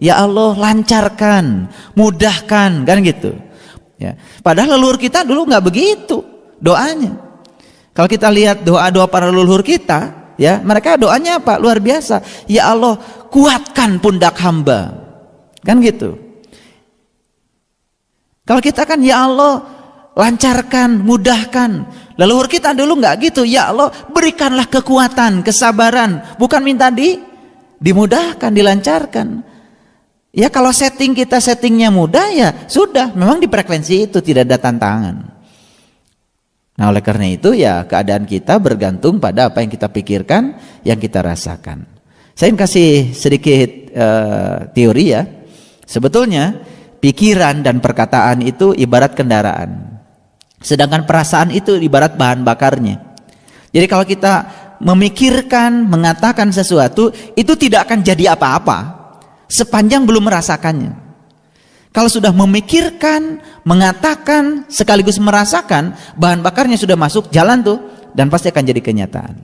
Ya Allah, lancarkan, mudahkan, kan gitu. Ya. Padahal leluhur kita dulu nggak begitu doanya. Kalau kita lihat doa-doa para leluhur kita, ya, mereka doanya apa? Luar biasa. Ya Allah, kuatkan pundak hamba. Kan gitu. Kalau kita kan ya Allah, lancarkan, mudahkan. Leluhur kita dulu nggak gitu. Ya Allah, berikanlah kekuatan, kesabaran. Bukan minta dimudahkan, dilancarkan. Ya kalau settingnya mudah ya sudah, memang di frekuensi itu tidak ada tantangan. Nah oleh karena itu ya keadaan kita bergantung pada apa yang kita pikirkan, yang kita rasakan. Saya ingin kasih sedikit teori ya. Sebetulnya pikiran dan perkataan itu ibarat kendaraan. Sedangkan perasaan itu ibarat bahan bakarnya. Jadi kalau kita memikirkan, mengatakan sesuatu, itu tidak akan jadi apa-apa sepanjang belum merasakannya. Kalau sudah memikirkan, mengatakan, sekaligus merasakan, bahan bakarnya sudah masuk, jalan tuh, dan pasti akan jadi kenyataan.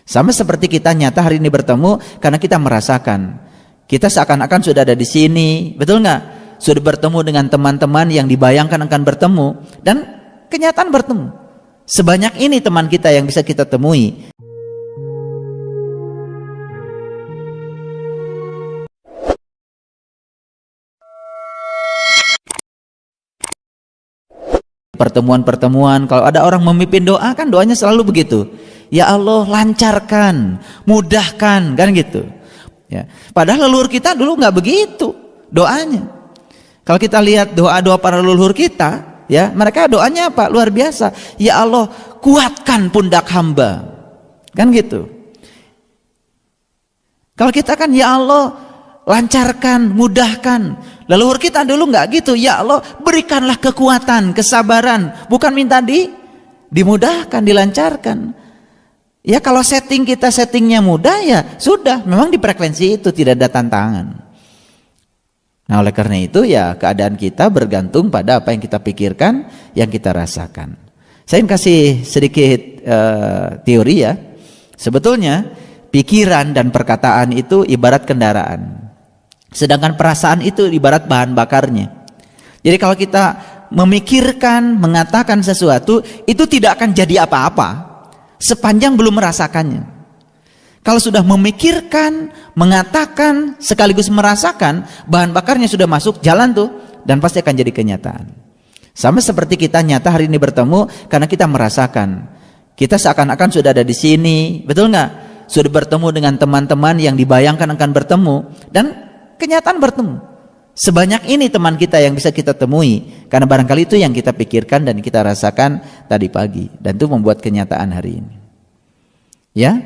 Sama seperti kita nyata hari ini bertemu, karena kita merasakan. Kita seakan-akan sudah ada di sini, betul nggak? Sudah bertemu dengan teman-teman yang dibayangkan akan bertemu, dan kenyataan bertemu. Sebanyak ini teman kita yang bisa kita temui. Pertemuan-pertemuan, kalau ada orang memimpin doa kan doanya selalu begitu. Ya Allah, lancarkan, mudahkan, kan gitu. Ya. Padahal leluhur kita dulu nggak begitu doanya. Kalau kita lihat doa-doa para leluhur kita, ya, mereka doanya apa? Luar biasa. Ya Allah, kuatkan pundak hamba. Kan gitu. Kalau kita kan ya Allah, lancarkan, mudahkan. Leluhur kita dulu nggak gitu. Ya Allah, berikanlah kekuatan, kesabaran. Bukan minta dimudahkan, dilancarkan. Ya kalau settingnya mudah ya sudah, memang di frekuensi itu tidak ada tantangan. Nah oleh karena itu ya keadaan kita bergantung pada apa yang kita pikirkan, yang kita rasakan. Saya ingin kasih sedikit teori ya. Sebetulnya pikiran dan perkataan itu ibarat kendaraan. Sedangkan perasaan itu ibarat bahan bakarnya. Jadi kalau kita memikirkan, mengatakan sesuatu, itu tidak akan jadi apa-apa sepanjang belum merasakannya. Kalau sudah memikirkan, mengatakan, sekaligus merasakan, bahan bakarnya sudah masuk, jalan tuh, dan pasti akan jadi kenyataan. Sama seperti kita nyata hari ini bertemu, karena kita merasakan. Kita seakan-akan sudah ada di sini, betul nggak? Sudah bertemu dengan teman-teman yang dibayangkan akan bertemu, dan kenyataan bertemu. Sebanyak ini teman kita yang bisa kita temui, karena barangkali itu yang kita pikirkan dan kita rasakan tadi pagi, dan itu membuat kenyataan hari ini. Ya,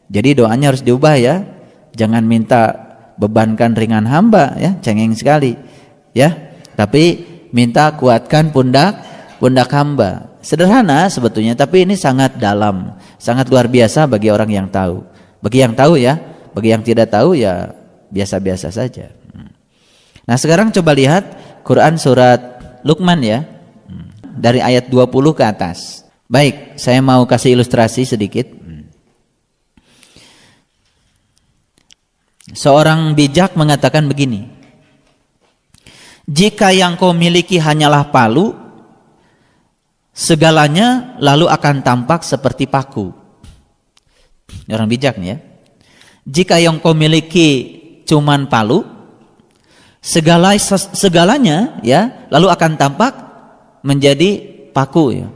jadi doanya harus diubah ya. Jangan minta bebankan ringan hamba ya, cengeng sekali ya. Tapi minta kuatkan pundak hamba. Sederhana sebetulnya, tapi ini sangat dalam, sangat luar biasa bagi orang yang tahu. Bagi yang tahu ya, bagi yang tidak tahu ya biasa-biasa saja. Nah sekarang coba lihat Quran surat Luqman ya, dari ayat 20 ke atas. Baik, saya mau kasih ilustrasi sedikit. Seorang bijak mengatakan begini, jika yang kau miliki hanyalah palu, segalanya lalu akan tampak seperti paku. Ini orang bijak nih ya. Jika yang kau miliki cuman palu, segalanya ya lalu akan tampak menjadi paku ya.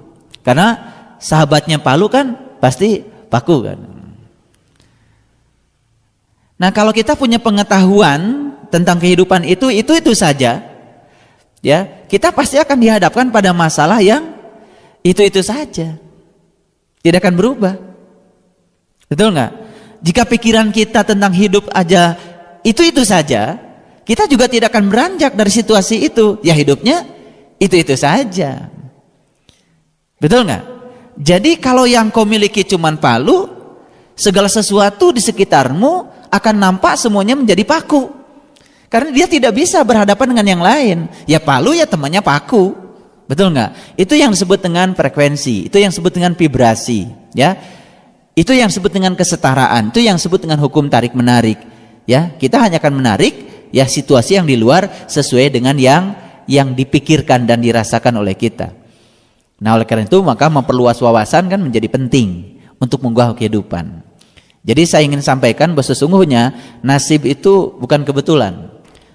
Karena sahabatnya palu kan pasti paku kan. Nah kalau kita punya pengetahuan tentang kehidupan itu saja ya, kita pasti akan dihadapkan pada masalah yang itu saja, tidak akan berubah. Betul nggak? Jika pikiran kita tentang hidup aja itu saja, kita juga tidak akan beranjak dari situasi itu. Ya hidupnya itu saja. Betul nggak? Jadi kalau yang kau miliki cuman palu, segala sesuatu di sekitarmu akan nampak semuanya menjadi paku. Karena dia tidak bisa berhadapan dengan yang lain. Ya palu ya temannya paku. Betul nggak? Itu yang disebut dengan frekuensi, itu yang disebut dengan vibrasi, ya. Itu yang disebut dengan kesetaraan, itu yang disebut dengan hukum tarik menarik, ya. Kita hanya akan menarik ya situasi yang di luar sesuai dengan yang dipikirkan dan dirasakan oleh kita. Nah, oleh karena itu maka memperluas wawasan kan menjadi penting untuk mengubah kehidupan. Jadi saya ingin sampaikan bahwa sesungguhnya nasib itu bukan kebetulan,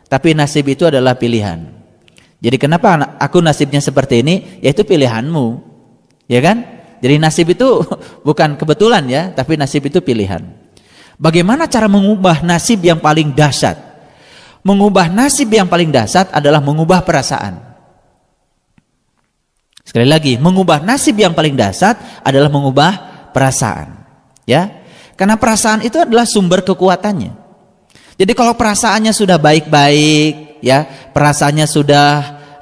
tapi nasib itu adalah pilihan. Jadi kenapa aku nasibnya seperti ini? Yaitu pilihanmu, ya kan? Jadi nasib itu bukan kebetulan ya, tapi nasib itu pilihan. Bagaimana cara mengubah nasib yang paling dahsyat? Mengubah nasib yang paling dahsyat adalah mengubah perasaan. Sekali lagi, mengubah nasib yang paling dahsyat adalah mengubah perasaan, ya. Karena perasaan itu adalah sumber kekuatannya. Jadi kalau perasaannya sudah baik-baik, ya, perasaannya sudah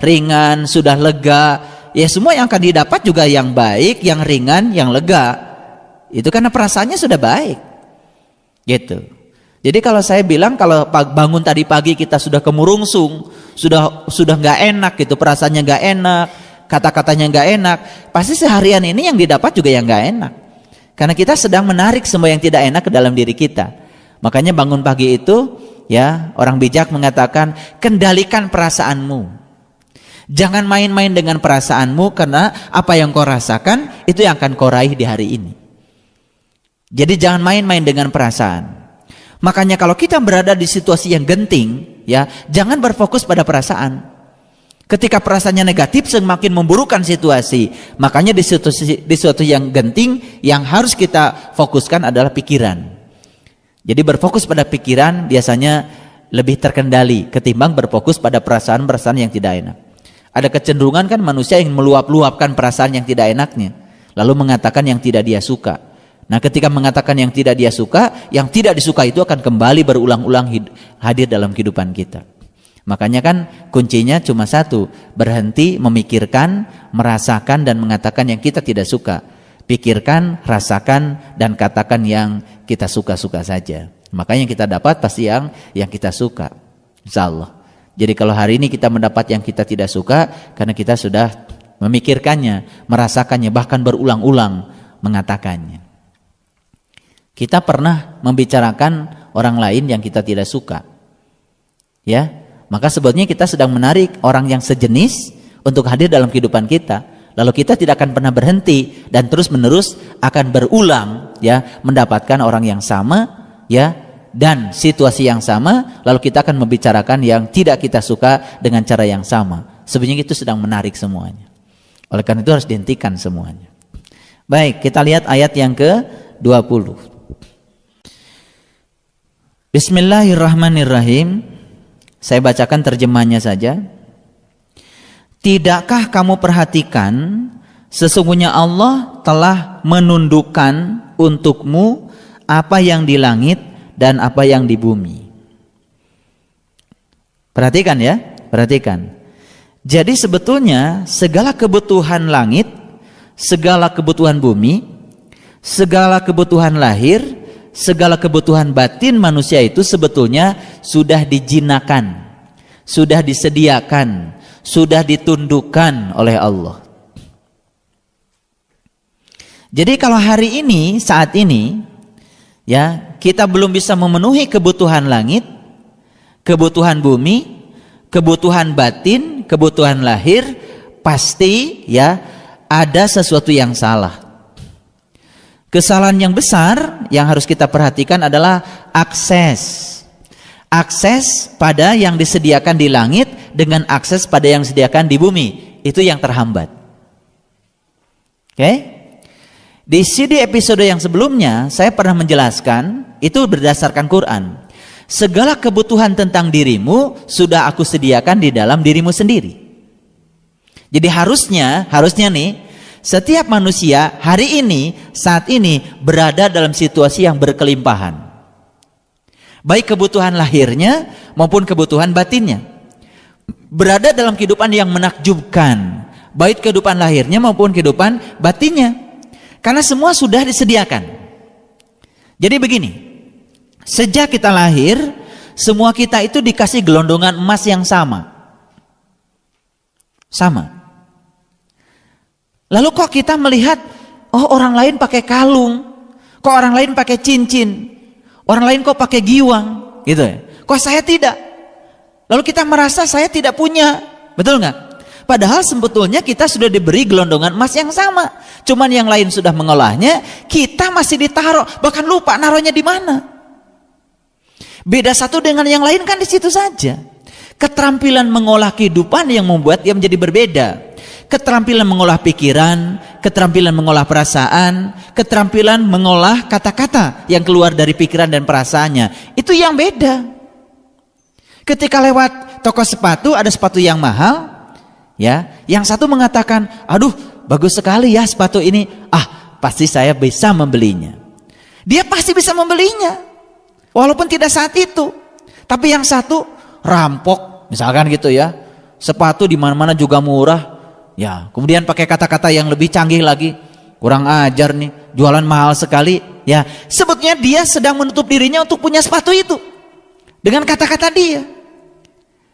ringan, sudah lega, ya semua yang akan didapat juga yang baik, yang ringan, yang lega. Itu karena perasaannya sudah baik. Gitu. Jadi kalau saya bilang kalau bangun tadi pagi kita sudah kemurungsung, sudah nggak enak gitu, perasaannya nggak enak, kata-katanya nggak enak, pasti seharian ini yang didapat juga yang nggak enak. Karena kita sedang menarik semua yang tidak enak ke dalam diri kita. Makanya bangun pagi itu, ya, orang bijak mengatakan kendalikan perasaanmu. Jangan main-main dengan perasaanmu, karena apa yang kau rasakan itu yang akan kau raih di hari ini. Jadi jangan main-main dengan perasaan. Makanya kalau kita berada di situasi yang genting, ya, jangan berfokus pada perasaan. Ketika perasaannya negatif semakin memburukkan situasi. Makanya di situasi yang genting yang harus kita fokuskan adalah pikiran. Jadi berfokus pada pikiran biasanya lebih terkendali ketimbang berfokus pada perasaan-perasaan yang tidak enak. Ada kecenderungan kan manusia yang meluap-luapkan perasaan yang tidak enaknya, lalu mengatakan yang tidak dia suka. Nah, ketika mengatakan yang tidak dia suka, yang tidak disuka itu akan kembali berulang-ulang hadir dalam kehidupan kita. Makanya kan kuncinya cuma satu, berhenti memikirkan, merasakan dan mengatakan yang kita tidak suka. Pikirkan, rasakan dan katakan yang kita suka-suka saja. Makanya yang kita dapat pasti yang kita suka. Insyaallah. Jadi kalau hari ini kita mendapat yang kita tidak suka karena kita sudah memikirkannya, merasakannya, bahkan berulang-ulang mengatakannya. Kita pernah membicarakan orang lain yang kita tidak suka. Ya, maka sebetulnya kita sedang menarik orang yang sejenis untuk hadir dalam kehidupan kita. Lalu kita tidak akan pernah berhenti dan terus-menerus akan berulang, ya, mendapatkan orang yang sama, ya, dan situasi yang sama. Lalu kita akan membicarakan yang tidak kita suka dengan cara yang sama. Sebenarnya itu sedang menarik semuanya. Oleh karena itu harus dihentikan semuanya. Baik, kita lihat ayat yang ke-20. Bismillahirrahmanirrahim. Saya bacakan terjemahnya saja. Tidakkah kamu perhatikan sesungguhnya Allah telah menundukkan untukmu apa yang di langit dan apa yang di bumi. Perhatikan ya, perhatikan. Jadi sebetulnya segala kebutuhan langit, segala kebutuhan bumi, segala kebutuhan lahir, segala kebutuhan batin manusia itu sebetulnya sudah dijinakan, sudah disediakan, sudah ditundukkan oleh Allah. Jadi kalau hari ini, saat ini, ya, kita belum bisa memenuhi kebutuhan langit, kebutuhan bumi, kebutuhan batin, kebutuhan lahir, pasti ya ada sesuatu yang salah. Kesalahan yang besar yang harus kita perhatikan adalah akses pada yang disediakan di langit dengan akses pada yang disediakan di bumi. Itu yang terhambat. Oke? Di CD episode yang sebelumnya saya pernah menjelaskan, itu berdasarkan Quran. Segala kebutuhan tentang dirimu sudah aku sediakan di dalam dirimu sendiri. Jadi harusnya nih, setiap manusia hari ini, saat ini berada dalam situasi yang berkelimpahan. Baik kebutuhan lahirnya maupun kebutuhan batinnya. Berada dalam kehidupan yang menakjubkan. Baik kehidupan lahirnya maupun kehidupan batinnya. Karena semua sudah disediakan. Jadi begini, sejak kita lahir, semua kita itu dikasih gelondongan emas yang sama. Sama. Lalu kok kita melihat, oh orang lain pakai kalung, kok orang lain pakai cincin, orang lain kok pakai giwang, gitu ya. Kok saya tidak? Lalu kita merasa saya tidak punya, betul nggak? Padahal sebetulnya kita sudah diberi gelondongan emas yang sama. Cuman yang lain sudah mengolahnya, kita masih ditaruh, bahkan lupa naruhnya di mana. Beda satu dengan yang lain kan di situ saja. Keterampilan mengolah kehidupan yang membuat dia menjadi berbeda. Keterampilan mengolah pikiran, keterampilan mengolah perasaan, keterampilan mengolah kata-kata yang keluar dari pikiran dan perasaannya. Itu yang beda. Ketika lewat toko sepatu, ada sepatu yang mahal, ya, yang satu mengatakan, aduh bagus sekali ya sepatu ini, pasti saya bisa membelinya. Dia pasti bisa membelinya, walaupun tidak saat itu. Tapi yang satu rampok, misalkan gitu ya, sepatu di mana-mana juga murah, ya, kemudian pakai kata-kata yang lebih canggih lagi, kurang ajar nih, jualan mahal sekali, ya, sebetulnya dia sedang menutup dirinya untuk punya sepatu itu dengan kata-kata dia.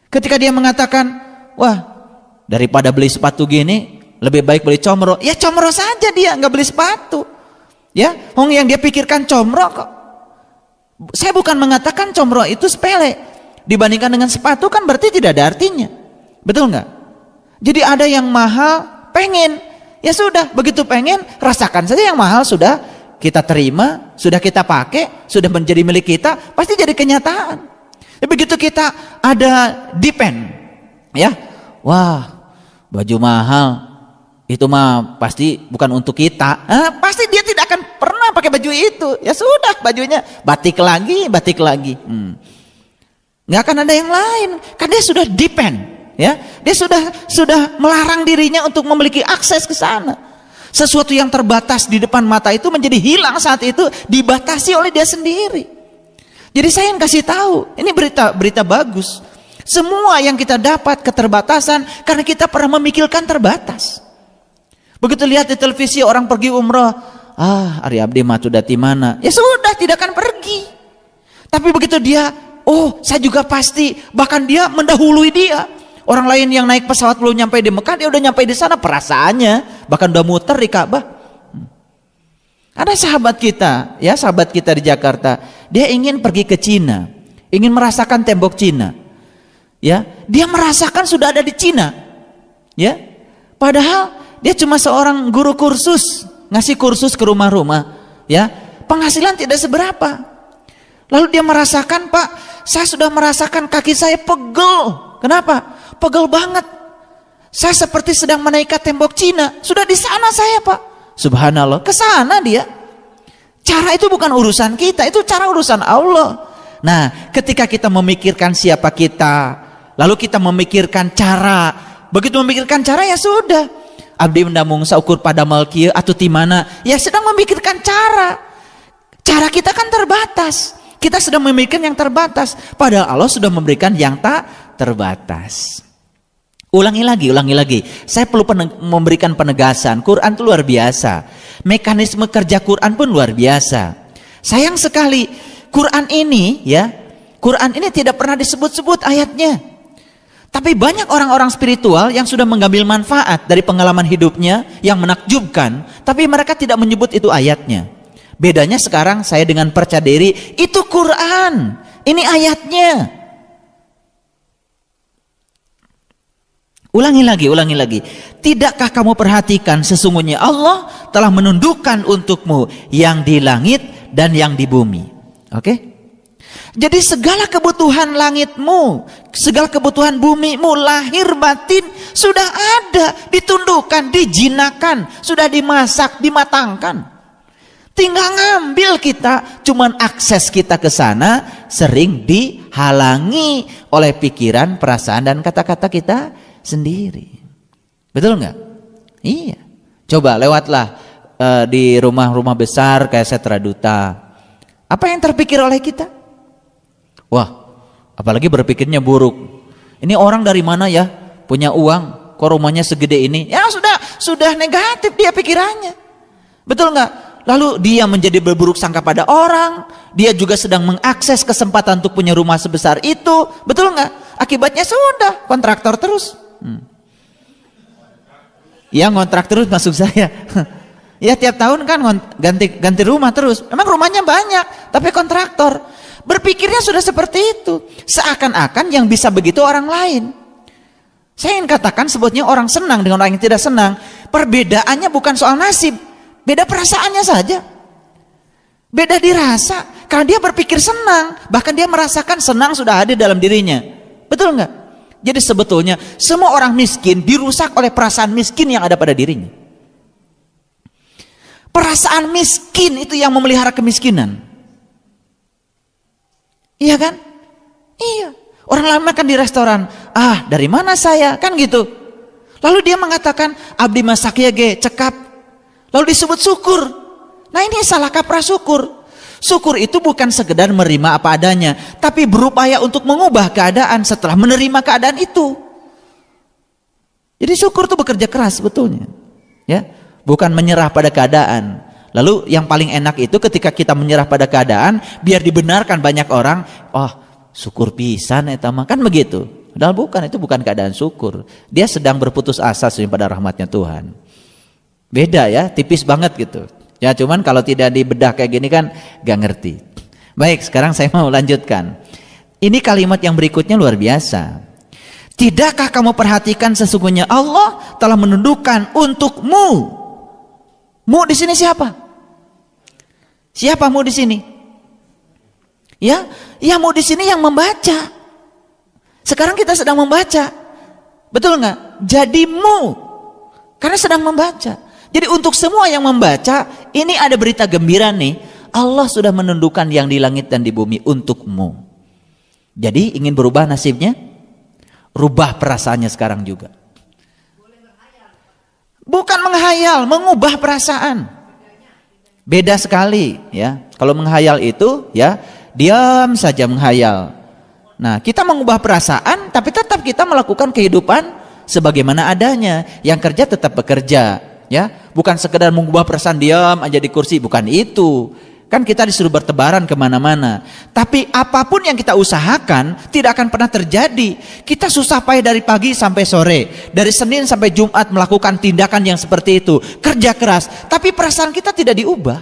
Ketika dia mengatakan, wah, daripada beli sepatu gini lebih baik beli comro, ya comro saja, dia nggak beli sepatu, ya, yang dia pikirkan comro kok. Saya bukan mengatakan comro itu sepele dibandingkan dengan sepatu, kan berarti tidak ada artinya, betul nggak? Jadi ada yang mahal pengen, ya sudah, begitu pengen rasakan saja yang mahal, sudah kita terima, sudah kita pakai, sudah menjadi milik kita, pasti jadi kenyataan. Begitu kita ada depend, ya, wah baju mahal itu mah pasti bukan untuk kita, pasti dia tidak akan pernah pakai baju itu, ya sudah, bajunya batik lagi, nggak akan ada yang lain, kan dia sudah depend, ya, dia sudah melarang dirinya untuk memiliki akses ke sana. Sesuatu yang terbatas di depan mata itu menjadi hilang saat itu, dibatasi oleh dia sendiri. Jadi saya yang kasih tahu, ini berita bagus. Semua yang kita dapat keterbatasan karena kita pernah memikirkan terbatas. Begitu lihat di televisi orang pergi umroh, Ari Abdi mah dati mana? Ya sudah, tidak akan pergi. Tapi begitu dia, saya juga pasti, bahkan dia mendahului dia. Orang lain yang naik pesawat belum nyampe di Mekah, dia udah nyampe di sana, perasaannya bahkan udah muter di Ka'bah. Ada sahabat kita, ya, sahabat kita di Jakarta, dia ingin pergi ke Cina, ingin merasakan tembok Cina, ya, dia merasakan sudah ada di Cina, ya, padahal dia cuma seorang guru kursus, ngasih kursus ke rumah-rumah, ya, penghasilan tidak seberapa. Lalu dia merasakan, Pak, saya sudah merasakan kaki saya pegel. Kenapa? Pegel banget. Saya seperti sedang menaiki tembok Cina. Sudah di sana saya, Pak. Subhanallah, ke sana dia. Cara itu bukan urusan kita, itu cara urusan Allah. Nah, ketika kita memikirkan siapa kita, lalu kita memikirkan cara, begitu memikirkan cara, ya sudah. Abdi mendamung saukur pada malkieu atau timana, ya sedang memikirkan cara. Cara kita kan terbatas. Kita sedang memikirkan yang terbatas, padahal Allah sudah memberikan yang tak terbatas. Ulangi lagi. Saya perlu memberikan penegasan. Quran itu luar biasa. Mekanisme kerja Quran pun luar biasa. Sayang sekali, Quran ini, ya, Quran ini tidak pernah disebut-sebut ayatnya. Tapi banyak orang-orang spiritual yang sudah mengambil manfaat dari pengalaman hidupnya yang menakjubkan, tapi mereka tidak menyebut itu ayatnya. Bedanya sekarang saya dengan percaya diri, itu Quran, ini ayatnya. Ulangi lagi. Tidakkah kamu perhatikan sesungguhnya Allah telah menundukkan untukmu yang di langit dan yang di bumi. Oke? Jadi segala kebutuhan langitmu, segala kebutuhan bumimu, lahir batin sudah ada, ditundukkan, dijinakan, sudah dimasak, dimatangkan. Tinggal ngambil kita, cuman akses kita ke sana sering dihalangi oleh pikiran, perasaan dan kata-kata kita sendiri. Betul nggak? Iya. Coba lewatlah di rumah-rumah besar kayak Setra Duta. Apa yang terpikir oleh kita? Wah, apalagi berpikirnya buruk. Ini orang dari mana ya? Punya uang, kok rumahnya segede ini? Ya sudah negatif dia pikirannya. Betul nggak? Lalu dia menjadi berburuk sangka pada orang. Dia juga sedang mengakses kesempatan untuk punya rumah sebesar itu. Betul nggak? Akibatnya sudah kontraktor terus. Ya ngontrak terus masuk saya. Ya tiap tahun kan ganti rumah terus. Memang rumahnya banyak, tapi kontraktor. Berpikirnya sudah seperti itu. Seakan-akan yang bisa begitu orang lain. Saya ingin katakan sebetulnya orang senang dengan orang yang tidak senang. Perbedaannya bukan soal nasib. Beda perasaannya saja. Beda dirasa. Karena dia berpikir senang. Bahkan dia merasakan senang sudah ada dalam dirinya. Betul nggak? Jadi sebetulnya semua orang miskin dirusak oleh perasaan miskin yang ada pada dirinya. Perasaan miskin itu yang memelihara kemiskinan. Iya kan? Iya. Orang lama makan di restoran, dari mana saya? Kan gitu. Lalu dia mengatakan, abdi masak ya ge, cekap. Lalu disebut syukur. Nah ini salah kaprah syukur. Syukur itu bukan sekedar menerima apa adanya, tapi berupaya untuk mengubah keadaan setelah menerima keadaan itu. Jadi syukur itu bekerja keras sebetulnya. Ya, bukan menyerah pada keadaan. Lalu yang paling enak itu ketika kita menyerah pada keadaan, biar dibenarkan banyak orang, syukur pisan eta mah, kan begitu. Padahal bukan, itu bukan keadaan syukur. Dia sedang berputus asa pada rahmatnya Tuhan. Beda ya, tipis banget gitu. Ya cuman kalau tidak dibedah kayak gini kan gak ngerti. Baik, sekarang saya mau lanjutkan. Ini kalimat yang berikutnya luar biasa. Tidakkah kamu perhatikan sesungguhnya Allah telah menundukkan untukmu. Mu di sini siapa? Siapa mu di sini? Ya mu di sini yang membaca. Sekarang kita sedang membaca. Betul nggak? Jadi mu karena sedang membaca. Jadi untuk semua yang membaca, ini ada berita gembira nih. Allah sudah menundukkan yang di langit dan di bumi untukmu. Jadi ingin berubah nasibnya? Rubah perasaannya sekarang juga. Bukan menghayal, mengubah perasaan. Beda sekali ya. Kalau menghayal itu ya, diam saja menghayal. Nah, kita mengubah perasaan tapi tetap kita melakukan kehidupan sebagaimana adanya. Yang kerja tetap bekerja. Ya, bukan sekedar mengubah perasaan diam aja di kursi, bukan itu. Kan kita disuruh bertebaran kemana-mana. Tapi apapun yang kita usahakan tidak akan pernah terjadi. Kita susah payah dari pagi sampai sore, dari Senin sampai Jumat melakukan tindakan yang seperti itu, kerja keras, tapi perasaan kita tidak diubah.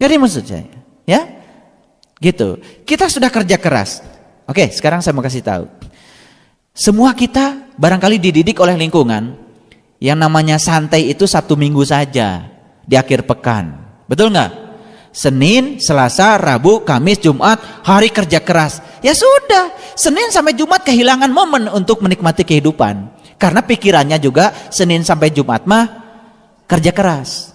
Jadi maksud saya, ya, gitu. Kita sudah kerja keras. Oke, sekarang saya mau kasih tahu. Semua kita barangkali dididik oleh lingkungan. Yang namanya santai itu Sabtu Minggu saja di akhir pekan. Betul nggak? Senin, Selasa, Rabu, Kamis, Jumat, hari kerja keras. Ya sudah, Senin sampai Jumat kehilangan momen untuk menikmati kehidupan. Karena pikirannya juga Senin sampai Jumat mah kerja keras.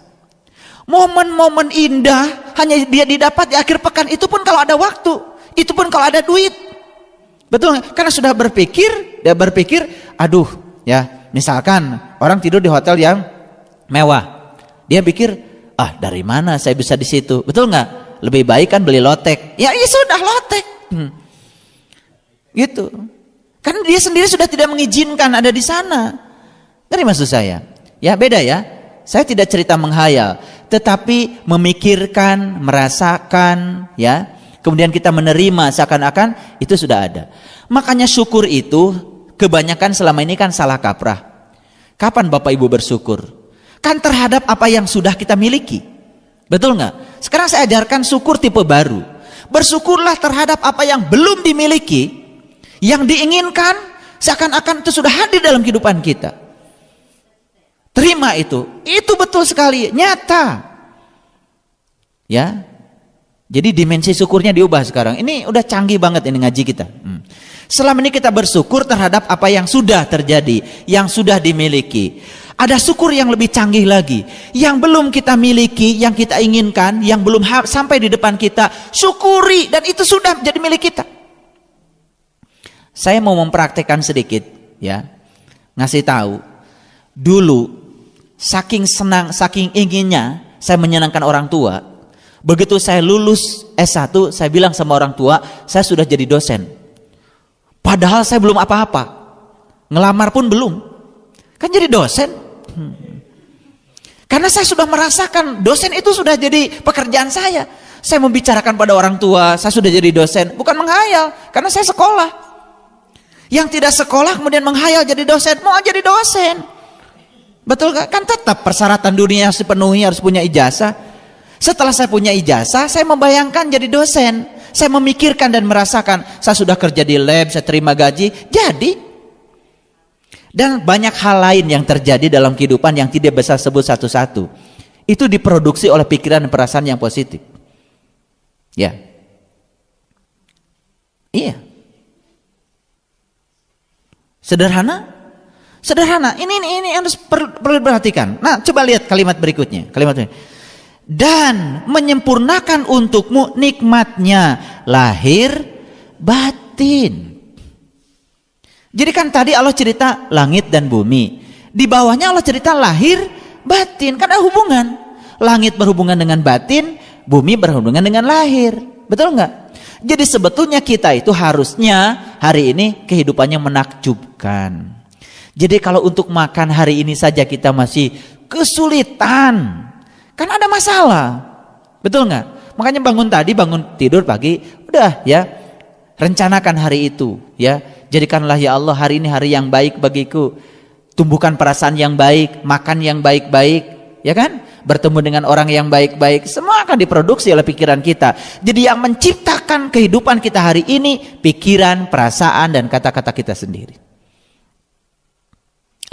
Momen-momen indah hanya dia didapat di akhir pekan, itu pun kalau ada waktu, itu pun kalau ada duit. Betul nggak? Karena sudah dia berpikir, aduh ya, misalkan orang tidur di hotel yang mewah, dia pikir, dari mana saya bisa di situ? Betul nggak? Lebih baik kan beli lotek. Ya sudah lotek. Gitu. Kan dia sendiri sudah tidak mengizinkan ada di sana. Ngerti maksud saya? Ya beda ya. Saya tidak cerita menghayal, tetapi memikirkan, merasakan, ya. Kemudian kita menerima seakan-akan itu sudah ada. Makanya syukur itu kebanyakan selama ini kan salah kaprah. Kapan Bapak Ibu bersyukur? Kan terhadap apa yang sudah kita miliki. Betul nggak? Sekarang saya ajarkan syukur tipe baru. Bersyukurlah terhadap apa yang belum dimiliki, yang diinginkan seakan-akan itu sudah hadir dalam kehidupan kita. Terima itu betul sekali, nyata. Ya, jadi dimensi syukurnya diubah sekarang. Ini udah canggih banget ini ngaji kita. Selama ini kita bersyukur terhadap apa yang sudah terjadi, yang sudah dimiliki. Ada syukur yang lebih canggih lagi, yang belum kita miliki, yang kita inginkan, yang belum sampai di depan kita, syukuri, dan itu sudah menjadi milik kita. Saya mau mempraktekkan sedikit, ya, ngasih tahu. Dulu, saking senang, saking inginnya saya menyenangkan orang tua. Begitu saya lulus S1, saya bilang sama orang tua, saya sudah jadi dosen. Padahal saya belum apa-apa, ngelamar pun belum, kan jadi dosen. Karena saya sudah merasakan dosen itu sudah jadi pekerjaan saya. Saya membicarakan pada orang tua, saya sudah jadi dosen, bukan menghayal, karena saya sekolah. Yang tidak sekolah kemudian menghayal jadi dosen, mau jadi dosen. Betul kan? Kan tetap persyaratan dunia harus dipenuhi, harus punya ijazah. Setelah saya punya ijazah, saya membayangkan jadi dosen. Saya memikirkan dan merasakan, saya sudah kerja di lab, saya terima gaji, jadi. Dan banyak hal lain yang terjadi dalam kehidupan yang tidak bisa sebut satu-satu. Itu diproduksi oleh pikiran dan perasaan yang positif. Ya. Iya. Sederhana? Sederhana. Ini harus perlu diperhatikan. Nah, coba lihat kalimat berikutnya. Dan menyempurnakan untukmu nikmatnya lahir batin. Jadi kan tadi Allah cerita langit dan bumi. Di bawahnya Allah cerita lahir batin. Kan ada hubungan. Langit berhubungan dengan batin, bumi berhubungan dengan lahir. Betul nggak? Jadi sebetulnya kita itu harusnya hari ini kehidupannya menakjubkan. Jadi kalau untuk makan hari ini saja kita masih kesulitan, kan ada masalah, betul nggak? Makanya bangun tidur pagi, udah ya, rencanakan hari itu, ya, jadikanlah ya Allah hari ini hari yang baik bagiku, tumbuhkan perasaan yang baik, makan yang baik-baik, ya kan? Bertemu dengan orang yang baik-baik, semua akan diproduksi oleh pikiran kita. Jadi yang menciptakan kehidupan kita hari ini, pikiran, perasaan, dan kata-kata kita sendiri.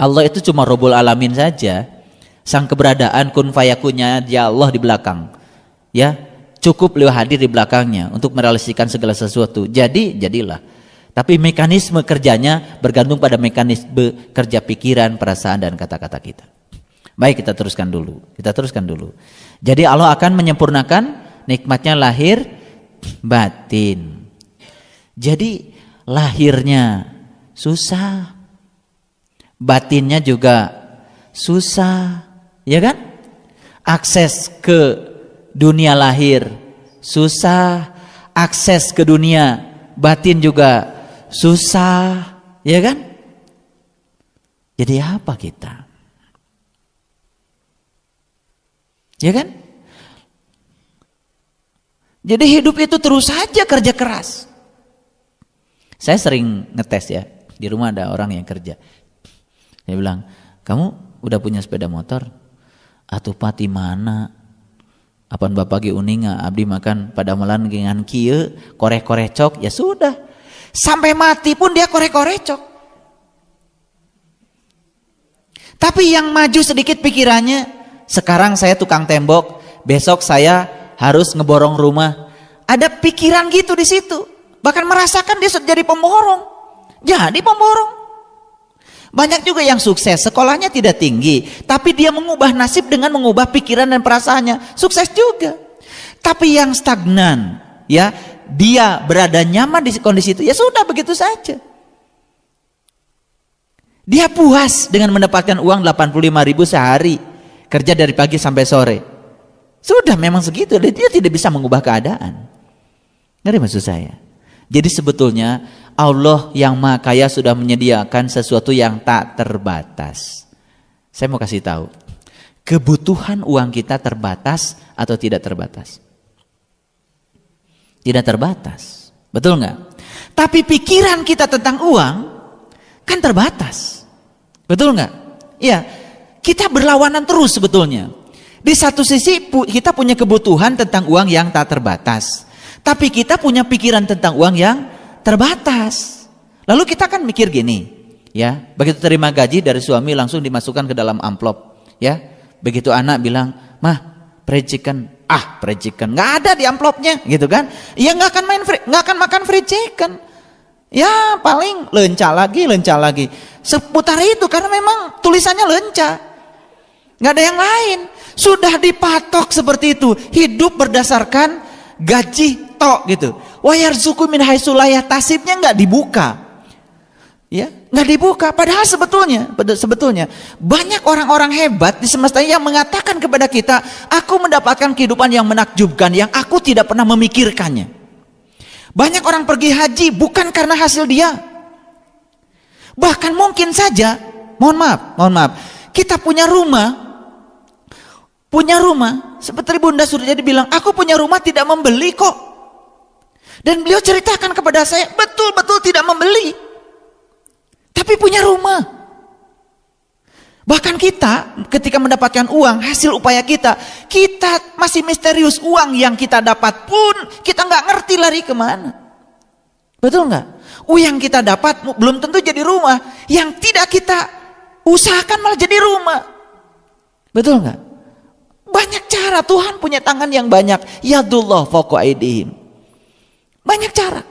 Allah itu cuma Rabbul Alamin saja. Sang keberadaan kun fayakunnya dia Allah di belakang, ya, cukup beliau hadir di belakangnya untuk merealisasikan segala sesuatu. Jadilah. Tapi mekanisme kerjanya bergantung pada mekanisme kerja pikiran, perasaan, dan kata-kata kita. Baik, kita teruskan dulu. Jadi Allah akan menyempurnakan nikmatnya lahir batin. Jadi lahirnya susah, batinnya juga susah, ya kan? Akses ke dunia lahir susah, akses ke dunia batin juga susah, ya kan? Jadi apa kita? Ya kan? Jadi hidup itu terus saja kerja keras. Saya sering ngetes ya, di rumah ada orang yang kerja. Saya bilang, kamu udah punya sepeda motor? Atuh pati mana? Apaan bapak ge uninga abdi makan pada melan dengan kieu korek-korecok, ya sudah. Sampai mati pun dia korek-korecok. Tapi yang maju sedikit pikirannya, sekarang saya tukang tembok, besok saya harus ngeborong rumah. Ada pikiran gitu di situ. Bahkan merasakan dia sudah jadi pemborong. Jadi pemborong. Banyak juga yang sukses, sekolahnya tidak tinggi, tapi dia mengubah nasib dengan mengubah pikiran dan perasaannya. Sukses juga. Tapi yang stagnan, ya, dia berada nyaman di kondisi itu, ya sudah begitu saja. Dia puas dengan mendapatkan uang 85.000 sehari, kerja dari pagi sampai sore. Sudah memang segitu, dia tidak bisa mengubah keadaan. Ngerti maksud saya? Jadi sebetulnya Allah yang Maha Kaya sudah menyediakan sesuatu yang tak terbatas. Saya mau kasih tahu, kebutuhan uang kita terbatas atau tidak terbatas? Tidak terbatas, betul nggak? Tapi pikiran kita tentang uang kan terbatas, betul nggak? Iya, kita berlawanan terus sebetulnya. Di satu sisi kita punya kebutuhan tentang uang yang tak terbatas, tapi kita punya pikiran tentang uang yang terbatas. Lalu kita kan mikir gini, ya, begitu terima gaji dari suami langsung dimasukkan ke dalam amplop, ya. Begitu anak bilang, "Mah, fried chicken." Ah, fried chicken nggak ada di amplopnya, gitu kan? Ya nggak akan makan fried chicken. Ya paling lenca lagi. Seputar itu karena memang tulisannya lenca. Nggak ada yang lain. Sudah dipatok seperti itu. Hidup berdasarkan gaji tok gitu. Wa yarzuqu min haitsu la yahtasibnya nggak dibuka. Ya, nggak dibuka. Padahal sebetulnya banyak orang-orang hebat di semesta yang mengatakan kepada kita, aku mendapatkan kehidupan yang menakjubkan yang aku tidak pernah memikirkannya. Banyak orang pergi haji bukan karena hasil dia. Bahkan mungkin saja, mohon maaf, kita punya rumah, seperti Bunda Surya bilang, aku punya rumah tidak membeli kok. Dan beliau ceritakan kepada saya, betul-betul tidak membeli. Tapi punya rumah. Bahkan kita ketika mendapatkan uang hasil upaya kita masih misterius. Uang yang kita dapat pun kita nggak ngerti lari kemana. Betul nggak? Uang yang kita dapat belum tentu jadi rumah. Yang tidak kita usahakan malah jadi rumah. Betul nggak? Banyak cara. Tuhan punya tangan yang banyak. Yadullah fawqa aydihim. Banyak cara.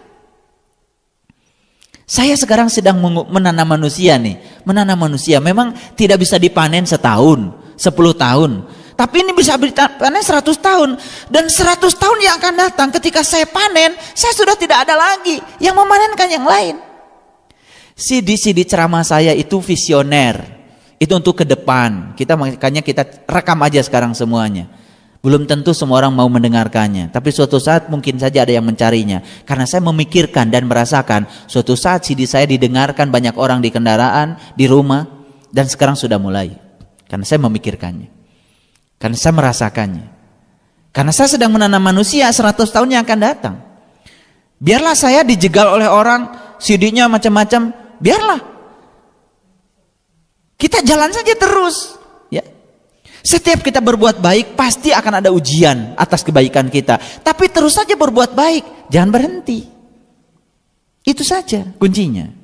Saya sekarang sedang menanam manusia nih. Menanam manusia memang tidak bisa dipanen setahun, 10 tahun. Tapi ini bisa dipanen 100 tahun. Dan 100 tahun yang akan datang ketika saya panen, saya sudah tidak ada lagi yang memanenkan yang lain. CD ceramah saya itu visioner. Itu untuk ke depan. Makanya kita rekam aja sekarang semuanya. Belum tentu semua orang mau mendengarkannya. Tapi suatu saat mungkin saja ada yang mencarinya. Karena saya memikirkan dan merasakan suatu saat CD saya didengarkan banyak orang di kendaraan, di rumah. Dan sekarang sudah mulai. Karena saya memikirkannya. Karena saya merasakannya. Karena saya sedang menanam manusia 100 tahun yang akan datang. Biarlah saya dijegal oleh orang, CD-nya macam-macam. Biarlah. Kita jalan saja terus. Ya. Setiap kita berbuat baik pasti akan ada ujian atas kebaikan kita. Tapi terus saja berbuat baik, jangan berhenti. Itu saja kuncinya.